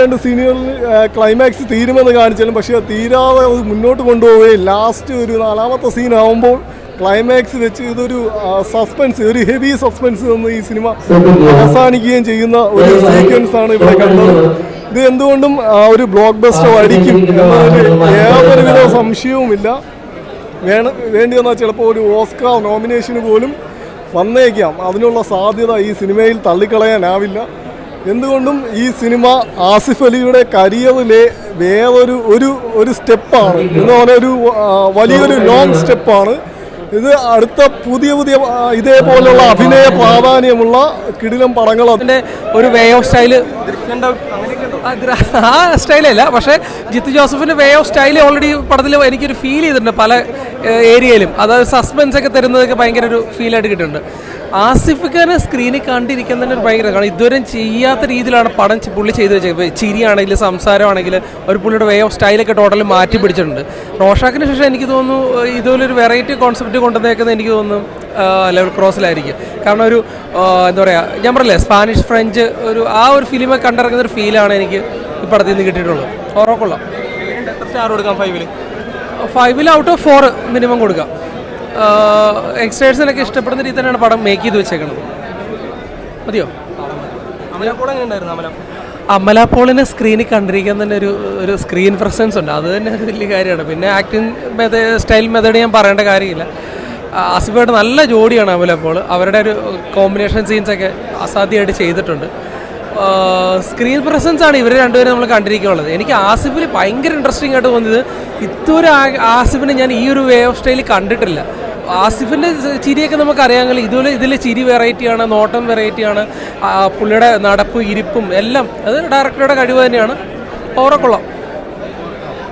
രണ്ട് സീനുകളിൽ ക്ലൈമാക്സ് തീരുമെന്ന് കാണിച്ചാലും പക്ഷേ തീരാതെ അത് മുന്നോട്ട് കൊണ്ടുപോവുകയും ലാസ്റ്റ് ഒരു 4ാമത്തെ സീനാവുമ്പോൾ ക്ലൈമാക്സ് വെച്ച് ഇതൊരു സസ്പെൻസ്, ഒരു ഹെവി സസ്പെൻസ് എന്ന് ഈ സിനിമ അവസാനിക്കുകയും ചെയ്യുന്ന ഒരു സീക്വൻസാണ് ഇവിടെ കണ്ടത്. ഇത് എന്തുകൊണ്ടും ഒരു ബ്ലോക്ക് ബസ്റ്റർ അടിക്കും എന്നതിൽ യാതൊരുവിധ സംശയവുമില്ല. വേണ്ടി വന്നാൽ ചിലപ്പോൾ ഒരു ഓസ്കാർ നോമിനേഷന് പോലും വന്നേക്കാം. അതിനുള്ള സാധ്യത ഈ സിനിമയിൽ തള്ളിക്കളയാനാവില്ല. എന്തുകൊണ്ടും ഈ സിനിമ ആസിഫ് അലിയുടെ കരിയറിലെ വേറൊരു സ്റ്റെപ്പാണ് എന്ന് പറഞ്ഞാൽ ഒരു വലിയൊരു ലോങ് സ്റ്റെപ്പാണ് ഇത്. അടുത്ത പുതിയ ഇതേപോലെയുള്ള അഭിനയ പ്രാധാന്യമുള്ള കിടിലം പടങ്ങൾ അതിൻ്റെ ഒരു വേ ഓഫ് സ്റ്റൈല് ആ സ്റ്റൈലല്ല, പക്ഷേ ജിത്തു ജോസഫിൻ്റെ വേ ഓഫ് സ്റ്റൈൽ ഓൾറെഡി പടത്തിൽ എനിക്കൊരു ഫീൽ ചെയ്തിട്ടുണ്ട് പല ഏരിയയിലും. അതായത് സസ്പെൻസ് ഒക്കെ തരുന്നതൊക്കെ ഭയങ്കര ഒരു ഫീലായിട്ട് കിട്ടുന്നുണ്ട്. ആസിഫ് ഖാനെ സ്ക്രീനിൽ കണ്ടിരിക്കാൻ തന്നെ ഒരു ഭയങ്കര, കാരണം ഇതുവരെ ചെയ്യാത്ത രീതിയിലാണ് പടം പുള്ളി ചെയ്ത് വെച്ചത്. ചിരിയാണെങ്കിൽ സംസാരമാണെങ്കിൽ ഒരു പുള്ളിയുടെ വേ ഓഫ് സ്റ്റൈലൊക്കെ ടോട്ടലി മാറ്റി പിടിച്ചിട്ടുണ്ട്. റോഷാക്കിന് ശേഷം എനിക്ക് തോന്നുന്നു ഇതുപോലൊരു വെറൈറ്റി കോൺസെപ്റ്റ് കൊണ്ടുവന്നേക്കുന്നത് എനിക്ക് തോന്നുന്നു ലെവൽ ക്രോസിലായിരിക്കും. കാരണം ഒരു എന്താ പറയുക, ഞാൻ പറയില്ലേ സ്പാനിഷ് ഫ്രഞ്ച് ഒരു ഫിലിമൊക്കെ കണ്ടിറങ്ങുന്ന ഒരു ഫീലാണ് എനിക്ക് ഈ പടത്തിൽ നിന്ന് കിട്ടിയിട്ടുള്ളത്. ഓറോക്കൊള്ളാം. സ്റ്റാർ കൊടുക്കാം 5 ഔട്ട് ഓഫ് 4 മിനിമം കൊടുക്കാം. യങ്സ്റ്റേഴ്സിനൊക്കെ ഇഷ്ടപ്പെടുന്ന രീതി തന്നെയാണ് പടം മേക്ക് ചെയ്ത് വെച്ചേക്കുന്നത്. മതിയോ? അമല പോളിനെ സ്ക്രീനിൽ കണ്ടിരിക്കാൻ തന്നെ ഒരു സ്ക്രീൻ പ്രസൻസ് ഉണ്ട്. അത് തന്നെ വലിയ കാര്യമാണ്. പിന്നെ ആക്ടിങ് സ്റ്റൈൽ മെത്തേഡ് ഞാൻ പറയേണ്ട കാര്യമില്ല. ആസിഫായിട്ട് നല്ല ജോഡിയാണ് അമല പോൾ. അവരുടെ ഒരു കോമ്പിനേഷൻ സീൻസൊക്കെ അസാധ്യമായിട്ട് ചെയ്തിട്ടുണ്ട്. സ്ക്രീൻ പ്രസൻസ് ആണ് ഇവർ രണ്ടുപേരും നമ്മൾ കണ്ടിരിക്കാനുള്ളത്. എനിക്ക് ആസിഫിൽ ഭയങ്കര ഇൻട്രസ്റ്റിംഗ് ആയിട്ട് തോന്നിയത് ഇതൊരു ആസിഫിനെ ഞാൻ ഈ ഒരു വേ ഓഫ് സ്റ്റൈലിൽ കണ്ടിട്ടില്ല. ആസിഫിൻ്റെ ചിരിയൊക്കെ നമുക്കറിയാമെങ്കിൽ ഇതിൽ ചിരി വെറൈറ്റിയാണ്, നോട്ടം വെറൈറ്റിയാണ്, പുള്ളിയുടെ നടപ്പും ഇരിപ്പും എല്ലാം അത് ഡയറക്ടറുടെ കഴിവ് തന്നെയാണ്. ഓറക്കൊള്ളാം.